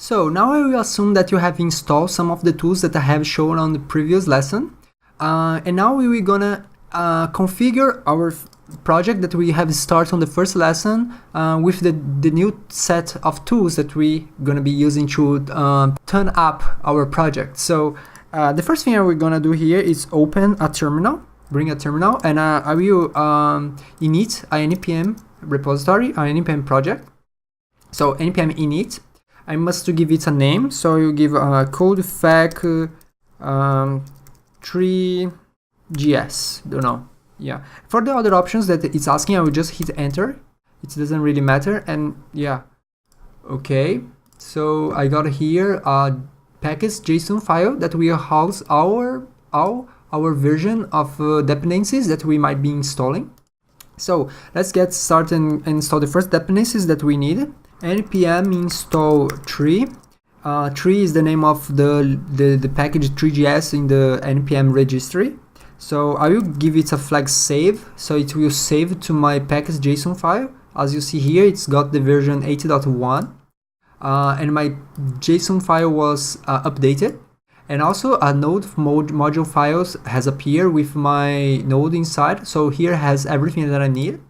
So now I will assume that you have installed some of the tools that I have shown on the previous lesson. And now we will gonna configure our project that we have started on the first lesson with the new set of tools that we gonna be using to turn up our project. So the first thing we're gonna do here is open a terminal, bring a terminal, and I will init a npm repository, an npm project. So npm init, I must give it a name, so you give codefag THREE.js, don't know. Yeah, for the other options that it's asking, I will just hit enter. It doesn't really matter, and yeah, okay. So I got here a package.json file that will house all our version of dependencies that we might be installing. So let's get started and install the first dependencies that we need. npm install Three. Three is the name of the package THREE.js in the npm registry. So I will give it a flag save, so it will save to my package.json file. As you see here, it's got the version 8.1, and my JSON file was updated. And also a node module files has appeared with my node inside. So here has everything that I need.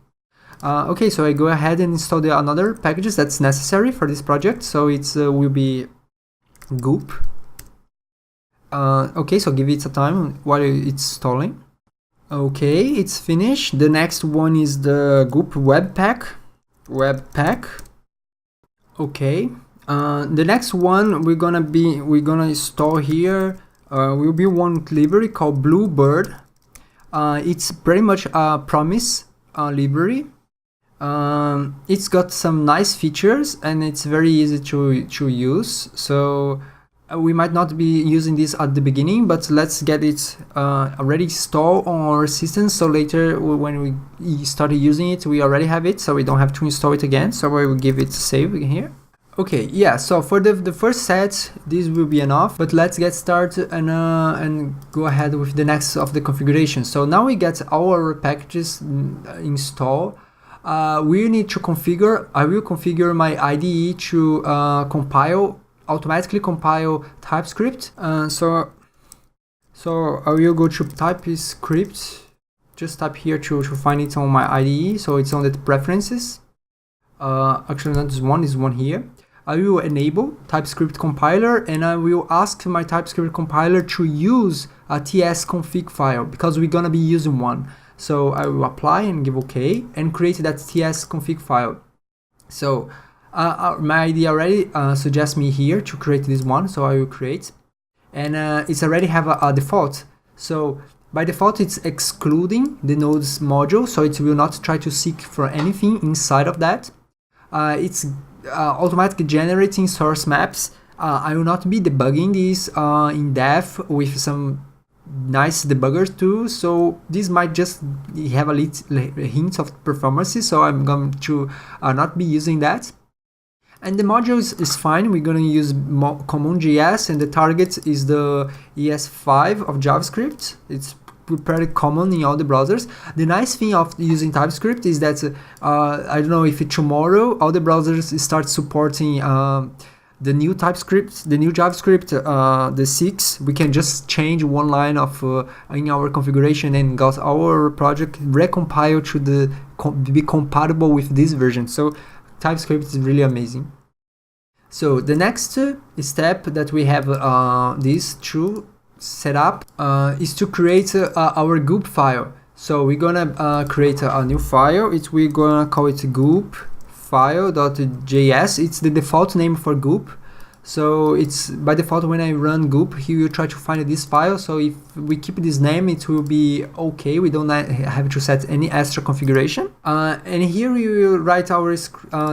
Okay, so I go ahead and install the another packages that's necessary for this project. So it's will be Gulp. Okay, so give it a time while it's installing. Okay, it's finished. The next one is the Gulp Webpack. Okay. The next one we're gonna install here will be one library called Bluebird. It's pretty much a promise library. It's got some nice features and it's very easy to use. So we might not be using this at the beginning, but let's get it already installed on our system, so later when we start using it, we already have it, so we don't have to install it again. So I will give it save here. Okay, yeah, so for the first set, this will be enough, but let's get started and go ahead with the next of the configuration. So now we get our packages installed. We need to configure, I will configure my IDE to automatically compile TypeScript. So I will go to TypeScript, just type here to find it on my IDE. So it's on the preferences. Actually not this one here. I will enable TypeScript compiler, and I will ask my TypeScript compiler to use a tsconfig file because we're gonna be using one. So I will apply and give OK and create that tsconfig file. So my IDE already suggests me here to create this one, so I will create, and it's already have a default. So by default it's excluding the nodes module, so it will not try to seek for anything inside of that. It's automatically generating source maps. I will not be debugging this in depth with some nice debuggers too, so this might just have a little hint of performance, so I'm going to not be using that. And the modules is fine. We're going to use CommonJS, and the target is the ES5 of JavaScript. It's pretty common in all the browsers. The nice thing of using TypeScript is that I don't know if tomorrow all the browsers start supporting the new TypeScript, the new JavaScript, the 6. We can just change one line of in our configuration and got our project recompiled to be compatible with this version. So TypeScript is really amazing. So the next step that we have this to set up is to create our Gulp file. So we're gonna create a new file. We're gonna call it Gulp file.js. It's the default name for Gulp. So it's by default when I run Gulp, he will try to find this file. So if we keep this name, it will be okay. We don't have to set any extra configuration. And here we will write our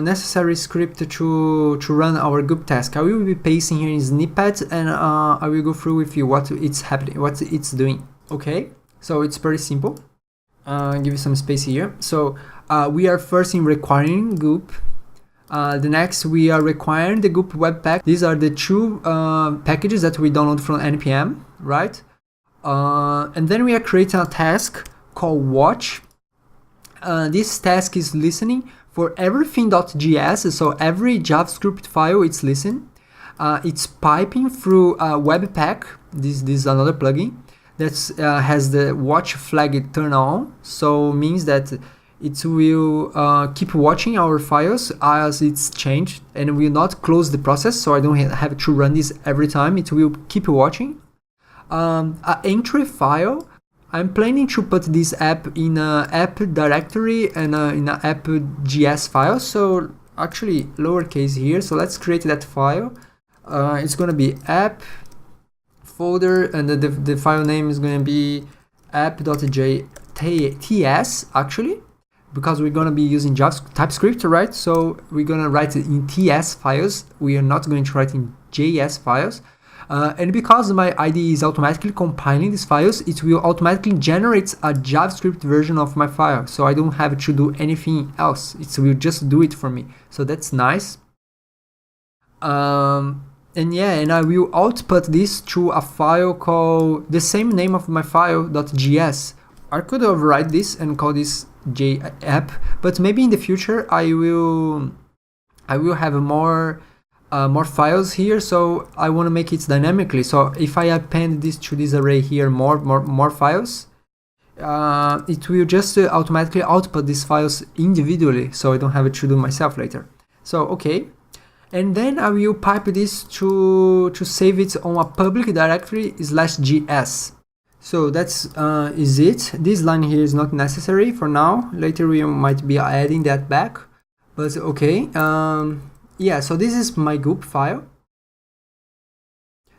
necessary script to run our Gulp task. I will be pasting here in snippet, and I will go through with you what it's happening, what it's doing. Okay, so it's pretty simple. Give you some space here. So we are first in requiring Gulp. The next we are requiring the Gulp Webpack. These are the two packages that we download from npm, right? And then we are creating a task called watch. This task is listening for everything.js, so every JavaScript file it's listening. it's piping through Webpack. This is another plugin that has the watch flag turned on, so means that it will keep watching our files as it's changed and will not close the process, so I don't have to run this every time. It will keep watching. An entry file, I'm planning to put this app in an app directory and in an app.js file, so actually lowercase here, so let's create that file. It's gonna be app folder, and the file name is gonna be app.js actually, because we're gonna be using TypeScript, right? So we're gonna write it in TS files. We are not going to write in JS files. And because my IDE is automatically compiling these files, it will automatically generate a JavaScript version of my file. So I don't have to do anything else. It will just do it for me. So that's nice. And yeah, and I will output this to a file called the same name of my file, .js. I could override this and call this JApp, but maybe in the future I will have more files here, so I want to make it dynamically. So if I append this to this array here, more files, it will just automatically output these files individually, so I don't have to do myself later. So okay, and then I will pipe this to save it on a public directory /gs. So that's is it. This line here is not necessary for now. Later we might be adding that back, but okay. Yeah, so this is my Gulp file.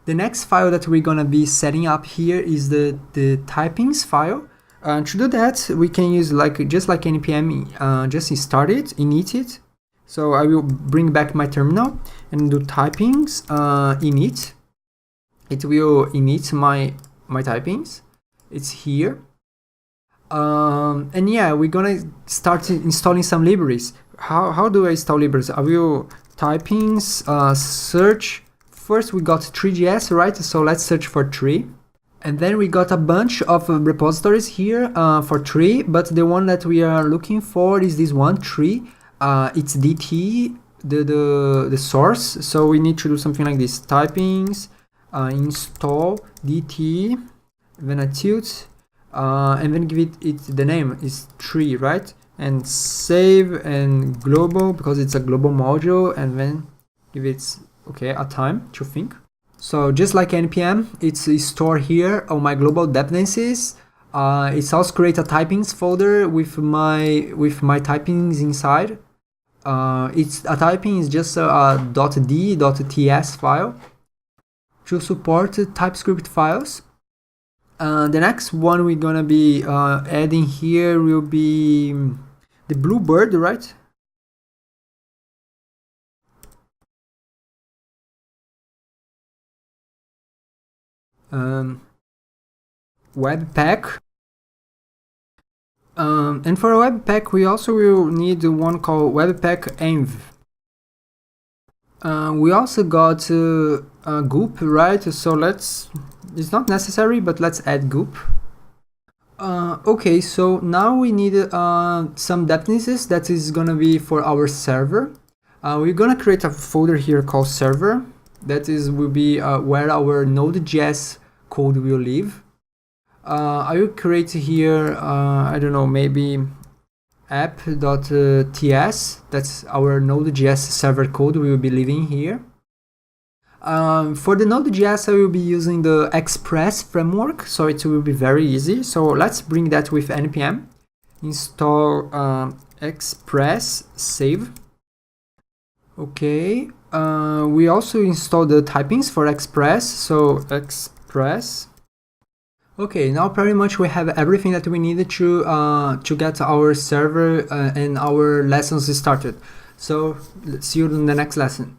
The next file that we're gonna be setting up here is the typings file. To do that, we can use just like npm, just start it, init it. So I will bring back my terminal and do typings init. It will init my typings. It's here. And yeah, we're gonna start installing some libraries. How do I install libraries? I will typings search. First we got THREE.js, right? So let's search for tree. And then we got a bunch of repositories here for tree, but the one that we are looking for is this one, tree. It's dt, the source. So we need to do something like this: typings install dt, then a tilt, and then give it the name is tree, right? And save and global, because it's a global module, and then give it a time to think. So just like npm, it's stored here on my global dependencies. It's also create a typings folder with my typings inside. It's a typing is just a .d.ts file to support TypeScript files. The next one we're gonna be adding here will be the bluebird, right? Webpack. And for a Webpack, we also will need one called Webpack env. We also got Gulp, right? So it's not necessary, but let's add Gulp. Okay, so now we need some dependencies that is gonna be for our server. We're gonna create a folder here called server. That will be where our Node.js code will live. I will create here, I don't know, maybe app.ts. That's our Node.js server code we will be leaving here. For the Node.js, I will be using the Express framework, so it will be very easy. So let's bring that with npm. Install Express, save. Okay. We also install the typings for Express, so Express. Okay, now pretty much we have everything that we needed to get our server and our lessons started. So let's see you in the next lesson.